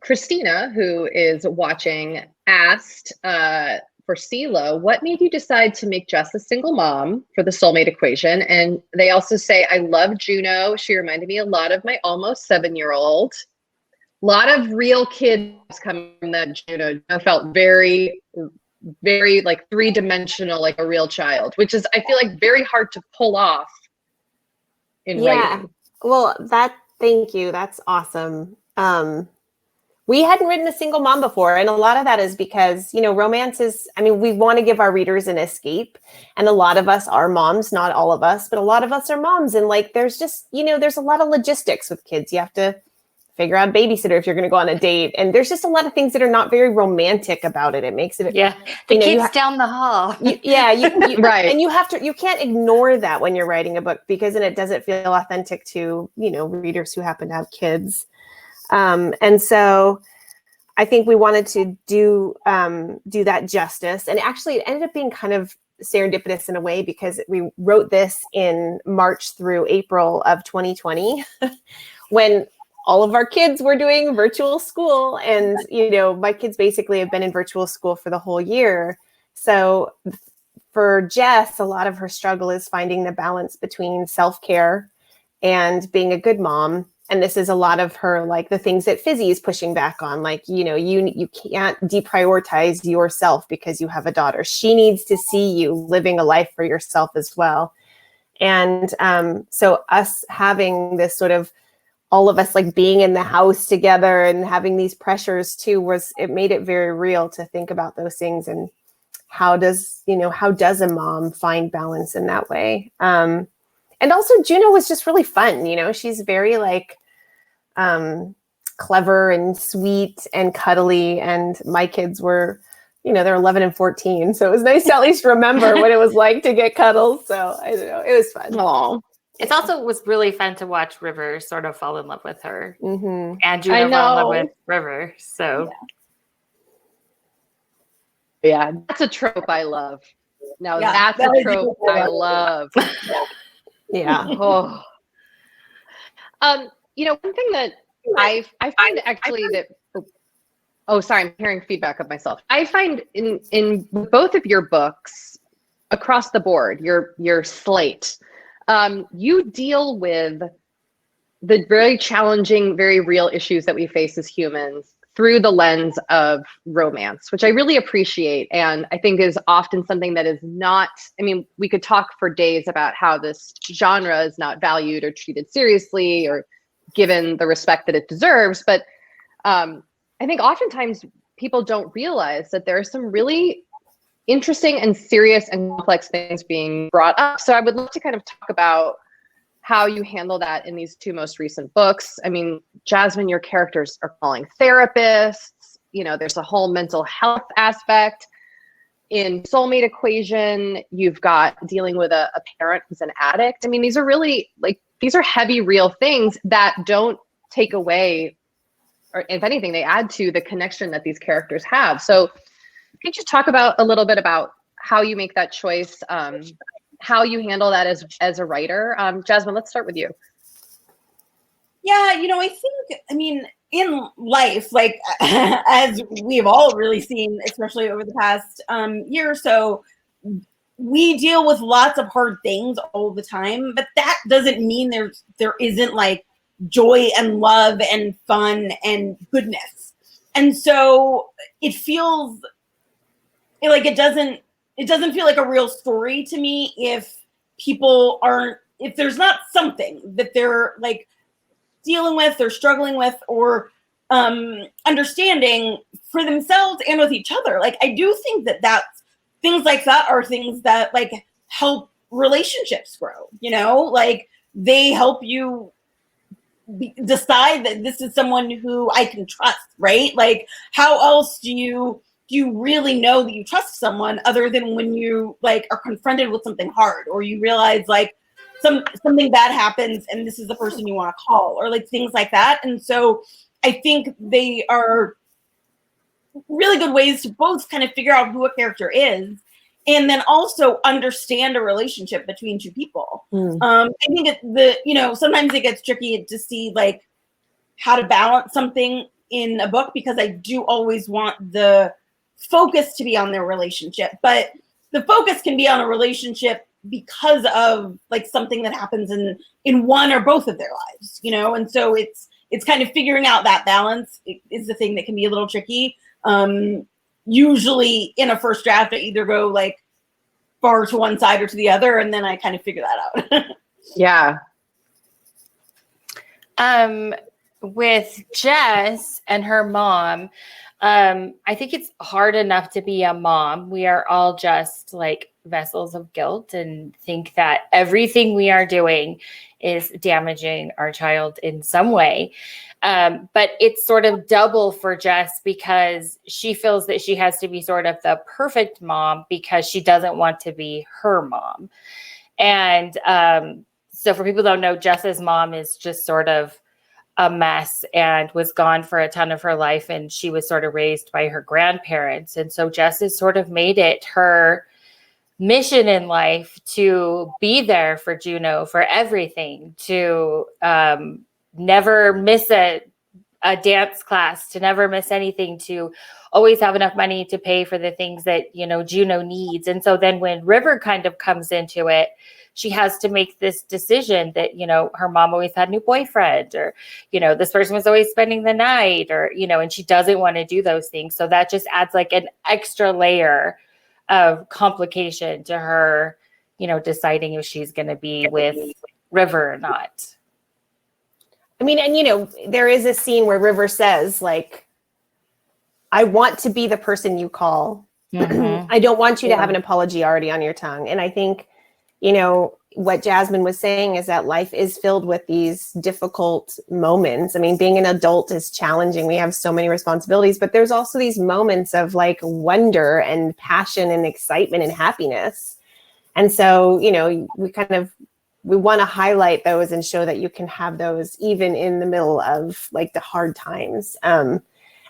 Christina, who is watching, asked for CeeLo, what made you decide to make Jess a single mom for the soulmate equation? And they also say, I love Juno. She reminded me a lot of my almost 7-year-old. A lot of real kids coming from that Juno. I felt very, very three-dimensional, like a real child, which is, I feel very hard to pull off in writing. Well, thank you. That's awesome. We hadn't written a single mom before. And a lot of that is because, romance is, we want to give our readers an escape. And a lot of us are moms, not all of us, but a lot of us are moms. And there's just, there's a lot of logistics with kids. You have to figure out a babysitter if you're going to go on a date. And there's just a lot of things that are not very romantic about it. It makes it, the kids down the hall. Right. And you can't ignore that when you're writing a book, because then it doesn't feel authentic to, readers who happen to have kids. And so I think we wanted to do that justice. And actually it ended up being kind of serendipitous in a way, because we wrote this in March through April of 2020 when all of our kids were doing virtual school. And, my kids basically have been in virtual school for the whole year. So for Jess, a lot of her struggle is finding the balance between self-care and being a good mom. And this is a lot of her, the things that Fizzy is pushing back on. You can't deprioritize yourself because you have a daughter. She needs to see you living a life for yourself as well. And so us having this sort of, all of us being in the house together and having these pressures too, it made it very real to think about those things. And how does a mom find balance in that way? And also Juno was just really fun. She's very clever and sweet and cuddly. And my kids were, they're 11 and 14. So it was nice to at least remember what it was like to get cuddles. So I don't know, it was fun. Aww. It also was really fun to watch River sort of fall in love with her. Mm-hmm. And Juno fall in love with River. So yeah, that's a trope I love. Now that's a trope I love. Yeah. Oh. one thing that I find actually that. Oh, sorry, I'm hearing feedback of myself. I find in both of your books, across the board, your slate, you deal with the very challenging, very real issues that we face as humans through the lens of romance, which I really appreciate. And I think is often something that is not, I mean, we could talk for days about how this genre is not valued or treated seriously or given the respect that it deserves. But I think oftentimes people don't realize that there are some really interesting and serious and complex things being brought up. So I would love to kind of talk about how you handle that in these two most recent books. I mean, Jasmine, your characters are calling therapists. There's a whole mental health aspect. In Soulmate Equation, you've got dealing with a parent who's an addict. I mean, these are really these are heavy, real things that don't take away, or if anything, they add to the connection that these characters have. So can you just talk about a little bit about how you make that choice, how you handle that as a writer? Jasmine, let's start with you. Yeah, I mean, in life, as we've all really seen, especially over the past year or so, we deal with lots of hard things all the time, but that doesn't mean there isn't joy and love and fun and goodness. And so it feels it doesn't feel like a real story to me if there's not something that they're dealing with or struggling with or understanding for themselves and with each other. I do think that's things like that are things that help relationships grow, they help you decide that this is someone who I can trust, right? How else do you really know that you trust someone other than when you are confronted with something hard, or you realize something bad happens and this is the person you want to call, or things like that. And so I think they are really good ways to both kind of figure out who a character is and then also understand a relationship between two people. I think sometimes it gets tricky to see how to balance something in a book, because I do always want the focus to be on their relationship, but the focus can be on a relationship because of something that happens in one or both of their lives, and so it's kind of figuring out that balance is the thing that can be a little tricky. Usually in a first draft, I either go far to one side or to the other, and then I kind of figure that out. Yeah. With Jess and her mom, I think it's hard enough to be a mom. We are all just vessels of guilt and think that everything we are doing is damaging our child in some way. But it's sort of double for Jess because she feels that she has to be sort of the perfect mom because she doesn't want to be her mom. And so for people who don't know, Jess's mom is just sort of a mess and was gone for a ton of her life. And she was sort of raised by her grandparents. And so Jess has sort of made it her mission in life to be there for Juno for everything, to never miss a dance class, to never miss anything, to always have enough money to pay for the things that, Juno needs. And so then when River kind of comes into it, she has to make this decision that, her mom always had a new boyfriend, or, this person was always spending the night, or, and she doesn't want to do those things. So that just adds an extra layer of complication to her, deciding if she's going to be with River or not. I mean, and there is a scene where River says, I want to be the person you call. Mm-hmm. I don't want you to have an apology already on your tongue. And I think, what Jasmine was saying is that life is filled with these difficult moments. I mean, being an adult is challenging. We have so many responsibilities, but there's also these moments of wonder and passion and excitement and happiness. And so, we want to highlight those and show that you can have those even in the middle of the hard times. And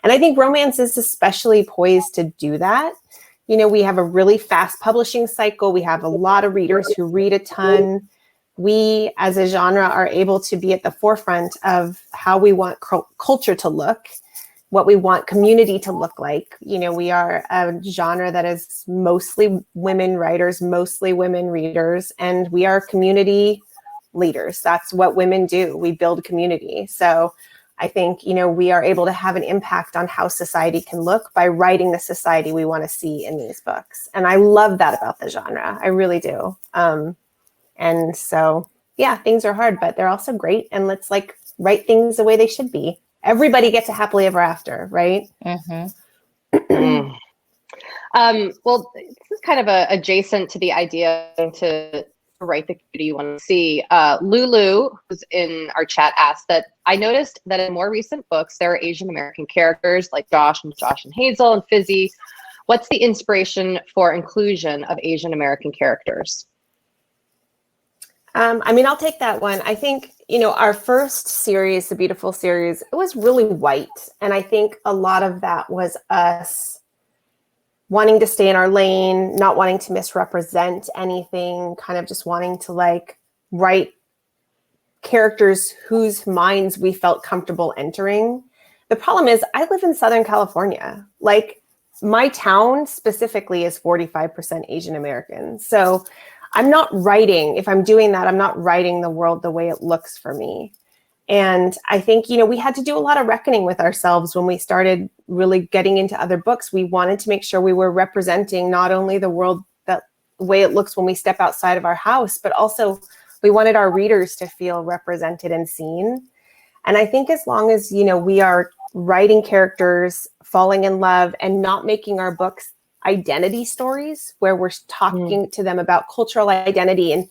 I think romance is especially poised to do that. We have a really fast publishing cycle. We have a lot of readers who read a ton. we as a genre are able to be at the forefront of how we want culture to look, what we want community to look like. You know, we are a genre that is mostly women writers, mostly women readers, and we are community leaders. That's what women do. We build community. So I think, you know, we are able to have an impact on how society can look by writing the society we want to see in these books. And I love that about the genre. I really do. And so, yeah, things are hard, but they're also great. And let's like write things the way they should be. Everybody gets a happily ever after, right? Mm-hmm. Well, this is kind of adjacent to the idea to write the community you want to see. Lulu, who's in our chat, asked that I noticed that in more recent books, there are Asian American characters like Josh and Hazel and Fizzy. What's the inspiration for inclusion of Asian American characters? I mean, I'll take that one. I think, you know, our first series, the Beautiful series, it was really white. And I think a lot of that was us wanting to stay in our lane, not wanting to misrepresent anything, kind of just wanting to like write characters whose minds we felt comfortable entering. The problem is I live in Southern California. Like my town specifically is 45% Asian American. So I'm not writing, if I'm doing that, I'm not writing the world the way it looks for me. And I think, you know, we had to do a lot of reckoning with ourselves when we started really getting into other books. We wanted to make sure we were representing not only the world that way it looks when we step outside of our house, but also we wanted our readers to feel represented and seen. And I think as long as, you know, we are writing characters, falling in love, and not making our books identity stories where we're talking to them about cultural identity and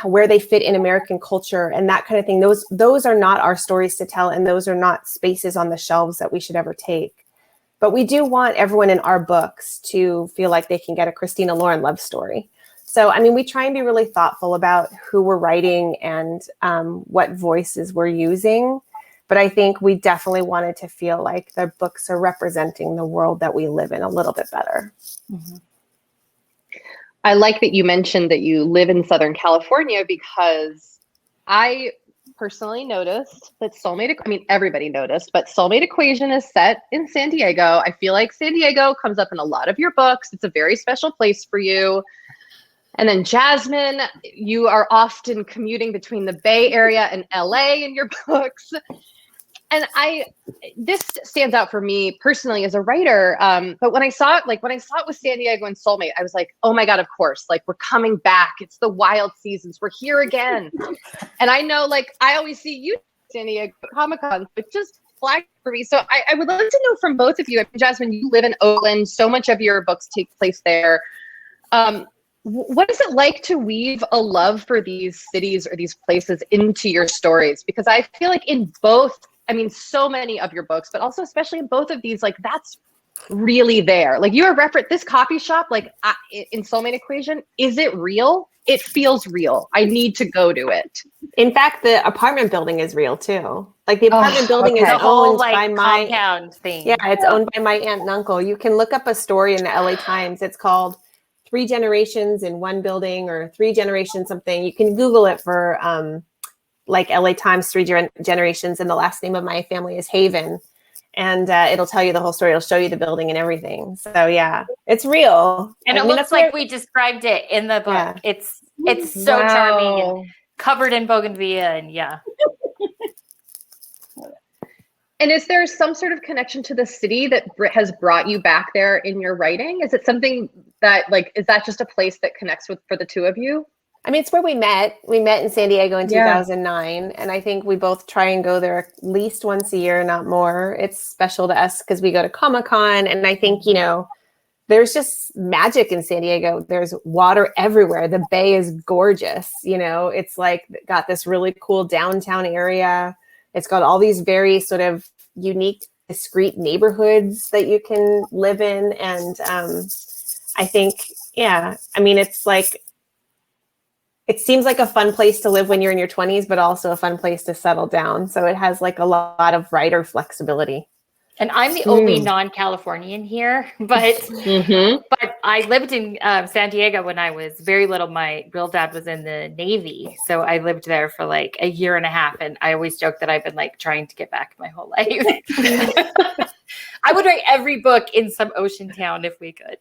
where they fit in American culture and that kind of thing. Those are not our stories to tell, and those are not spaces on the shelves that we should ever take. But we do want everyone in our books to feel like they can get a Christina Lauren love story. So, I mean, we try and be really thoughtful about who we're writing and what voices we're using. But I think we definitely wanted to feel like the books are representing the world that we live in a little bit better. Mm-hmm. I like that you mentioned that you live in Southern California, because I personally noticed that Soulmate, I mean, everybody noticed, but Soulmate Equation is set in San Diego. I feel like San Diego comes up in a lot of your books. It's a very special place for you. And then Jasmine, you are often commuting between the Bay Area and LA in your books. And this stands out for me personally as a writer. But when I saw it with San Diego and Soulmate, I was like, oh my God, of course, like we're coming back. It's the wild seasons. We're here again. And I know, like, I always see you San Diego Comic-Con, but just flagged for me. So I would love to know from both of you. I mean, Jasmine, you live in Oakland. So much of your books take place there. What is it like to weave a love for these cities or these places into your stories? Because I feel like in both, I mean, so many of your books, but also especially in both of these, like that's really there. Like you are referenced this coffee shop, like in Soulmate Equation, is it real? It feels real. I need to go to it. In fact, the apartment building is real too. Like the apartment building is the whole owned by my compound thing. Yeah, it's owned by my aunt and uncle. You can look up a story in the LA Times. It's called 3 Generations in One Building or 3 Generations something. You can Google it for like LA Times 3 Generations, and the last name of my family is Haven. And it'll tell you the whole story. It'll show you the building and everything. So yeah, it's real. And it looks like we described it in the book. Yeah. It's so charming and covered in bougainvillea, and yeah. And is there some sort of connection to the city that has brought you back there in your writing? Is it something that, like, is that just a place that connects for the two of you? I mean, it's where we met. We met in San Diego in 2009. And I think we both try and go there at least once a year, not more. It's special to us because we go to Comic-Con. And I think, you know, there's just magic in San Diego. There's water everywhere. The Bay is gorgeous. You know, it's like got this really cool downtown area. It's got all these very sort of unique, discrete neighborhoods that you can live in. And I think, yeah, I mean, it's like, it seems like a fun place to live when you're in your 20s, but also a fun place to settle down. So it has like a lot of writer flexibility. And I'm the only non-Californian here, but I lived in San Diego when I was very little. My real dad was in the Navy, so I lived there for like a year and a half. And I always joke that I've been like trying to get back my whole life. I would write every book in some ocean town if we could.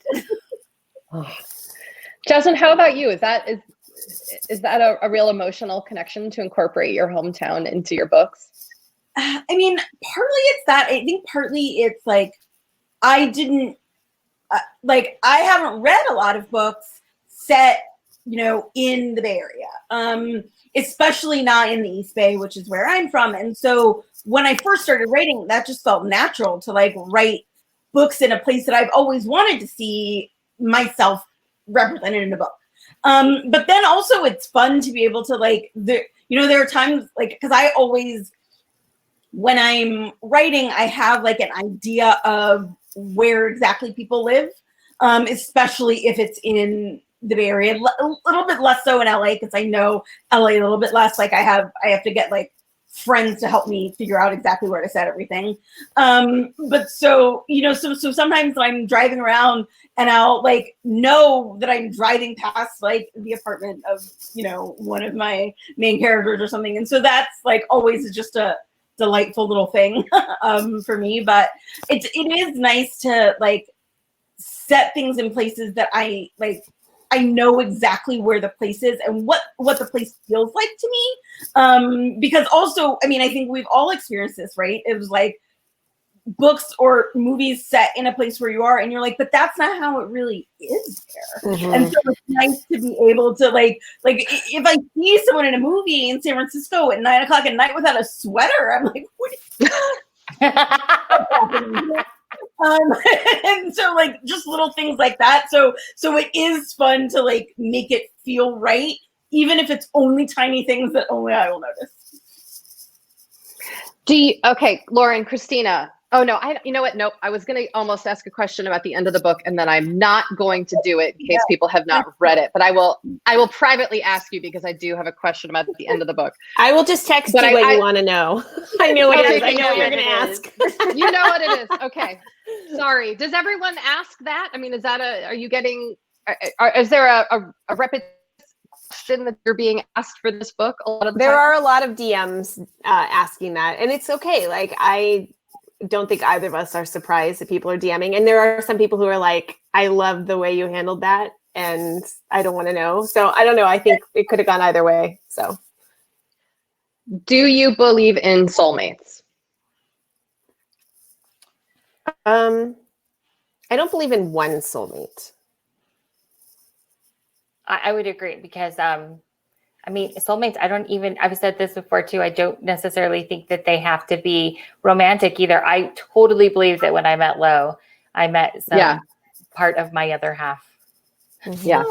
Jasmine, how about you? Is that a real emotional connection to incorporate your hometown into your books? I mean, partly it's that. I think partly it's like I didn't I haven't read a lot of books set, in the Bay Area, especially not in the East Bay, which is where I'm from. And so when I first started writing, that just felt natural to write books in a place that I've always wanted to see myself represented in a book. But then also it's fun to be able to there are times because I always, when I'm writing, I have an idea of where exactly people live, especially if it's in the Bay Area. A little bit less so in LA because I know LA a little bit less. I have to get friends to help me figure out exactly where to set everything. But so sometimes I'm driving around and I'll know that I'm driving past the apartment of one of my main characters or something, and so that's always just a delightful little thing for me. But it is nice to set things in places that I know exactly where the place is and what the place feels like to me. Because also, I mean, I think we've all experienced this, right? It was books or movies set in a place where you are and you're but that's not how it really is there. Mm-hmm. And so it's nice to be able to if I see someone in a movie in San Francisco at 9 o'clock at night without a sweater, I'm what and so just little things like that. So it is fun to make it feel right, even if it's only tiny things that only I will notice. Okay, Lauren, Christina. Oh no, you know what? Nope. I was going to almost ask a question about the end of the book, and then I'm not going to do it in case people have not read it. But I will privately ask you because I do have a question about the end of the book. I will just text you what you want to know. I know what it is. I know what you're going to ask. You know what it is. Okay. Sorry. Does everyone ask that? I mean, is that are you getting? Is there a repetition that you're being asked for this book a lot of the time? There are a lot of DMs asking that, and it's okay. I don't think either of us are surprised that people are DMing. And there are some people who are I love the way you handled that and I don't want to know. So I don't know. I think it could have gone either way. So do you believe in soulmates? I don't believe in one soulmate. I would agree because soulmates, I've said this before too. I don't necessarily think that they have to be romantic either. I totally believe that when I met Lo, I met some part of my other half. Mm-hmm. Yeah.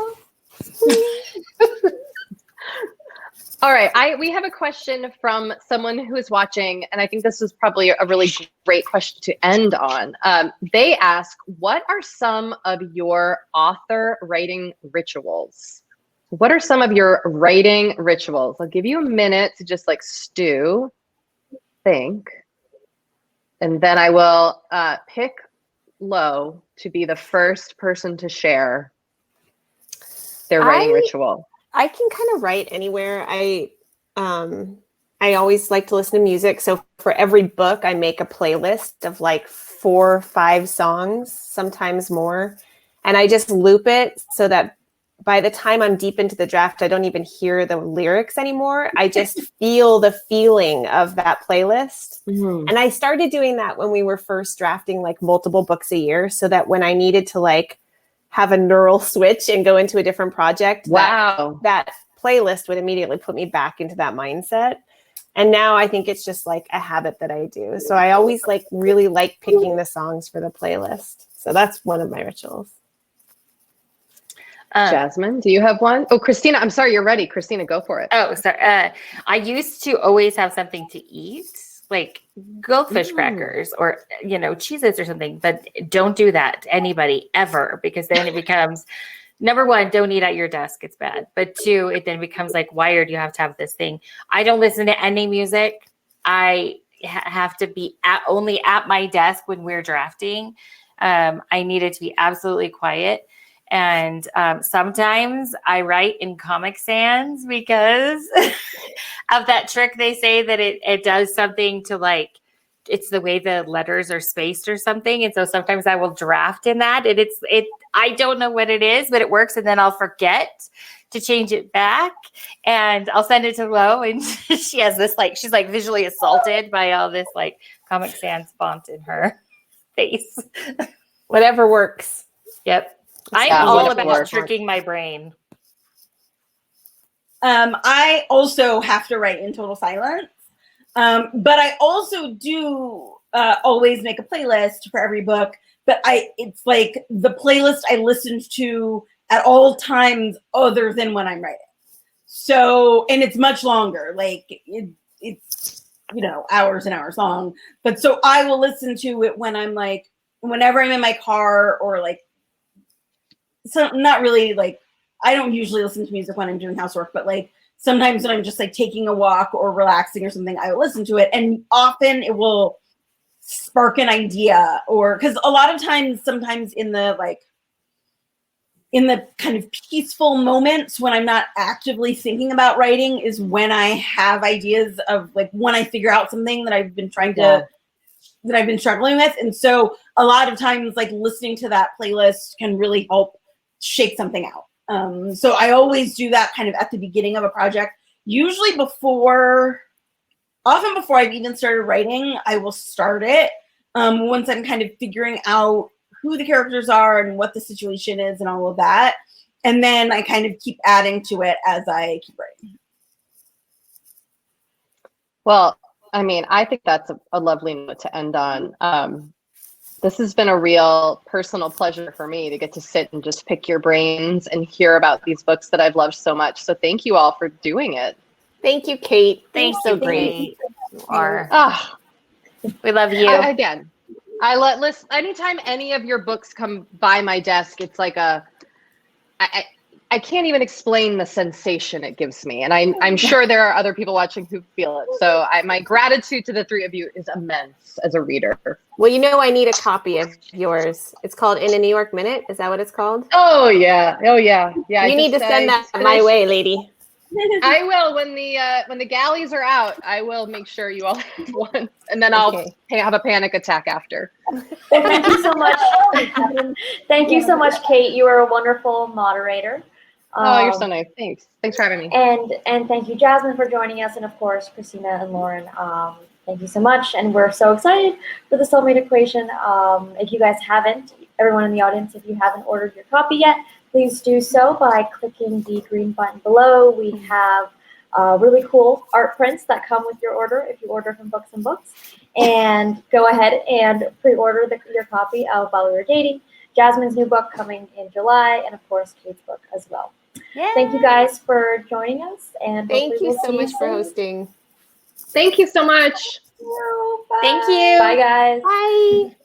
All right. We have a question from someone who is watching, and I think this is probably a really great question to end on. They ask, what are some of your author writing rituals? What are some of your writing rituals? I'll give you a minute to just stew, think, and then I will pick Lo to be the first person to share their writing ritual. I can kind of write anywhere. I always like to listen to music. So for every book, I make a playlist of 4 or 5 songs, sometimes more. And I just loop it so that by the time I'm deep into the draft, I don't even hear the lyrics anymore. I just feel the feeling of that playlist. Mm-hmm. And I started doing that when we were first drafting multiple books a year so that when I needed to have a neural switch and go into a different project, that playlist would immediately put me back into that mindset. And now I think it's just a habit that I do. So I always really like picking the songs for the playlist. So that's one of my rituals. Jasmine, do you have one? Oh, Christina, I'm sorry, you're ready. Christina, go for it. Oh, sorry. I used to always have something to eat, like goldfish crackers or, Cheez-Its or something, but don't do that to anybody ever, because then it becomes, number one, don't eat at your desk. It's bad. But 2, it then becomes wired. You have to have this thing. I don't listen to any music. I have to be only at my desk when we're drafting. I need it to be absolutely quiet. And sometimes I write in Comic Sans because of that trick they say that it does something to like, it's the way the letters are spaced or something. And so sometimes I will draft in that and I don't know what it is, but it works. And then I'll forget to change it back and I'll send it to Lo. And she has this, like, she's like visually assaulted by all this like Comic Sans font in her face. Whatever works. Yep. I'm all about tricking my brain. I also have to write in total silence. But I also do always make a playlist for every book. But it's like the playlist I listen to at all times other than when I'm writing. So, and it's much longer. Like it's hours and hours long. But so I will listen to it when I'm like, whenever I'm in my car or like, so not really like, I don't usually listen to music when I'm doing housework, but like sometimes when I'm just like taking a walk or relaxing or something, I will listen to it. And often it will spark an idea or because a lot of times, sometimes in the kind of peaceful moments when I'm not actively thinking about writing is when I have ideas of like when I figure out something that I've been that I've been struggling with. And so a lot of times like listening to that playlist can really help shake something out. So I always do that kind of at the beginning of a project, usually often before I've even started writing, I will start it once I'm kind of figuring out who the characters are and what the situation is and all of that. And then I kind of keep adding to it as I keep writing. Well, I mean, I think that's a lovely note to end on. This has been a real personal pleasure for me to get to sit and just pick your brains and hear about these books that I've loved so much. So thank you all for doing it. Thank you, Kate. Thanks. So great. You are. We love you. Listen, anytime any of your books come by my desk, it's like I can't even explain the sensation it gives me. And I'm sure there are other people watching who feel it. So my gratitude to the three of you is immense as a reader. Well, I need a copy of yours. It's called In a New York Minute. Is that what it's called? Oh, yeah. Yeah. You need to send that my way, lady. I will when the galleys are out. I will make sure you all have one, and then I'll have a panic attack after. Well, thank you so much. Thank you so much, Kate. You are a wonderful moderator. Oh, you're so nice. Thanks for having me. And thank you, Jasmine, for joining us, and of course, Christina and Lauren. Thank you so much, and we're so excited for the Soulmate Equation. If you guys haven't, everyone in the audience, if you haven't ordered your copy yet, please do so by clicking the green button below. We have really cool art prints that come with your order if you order from Books and Books. And go ahead and pre-order your copy of While We Were Dating, Jasmine's new book coming in July, and of course, Kate's book as well. Yay. Thank you guys for joining us. And thank you so much for hosting. Thank you so much. Bye. Thank you. Bye, guys. Bye.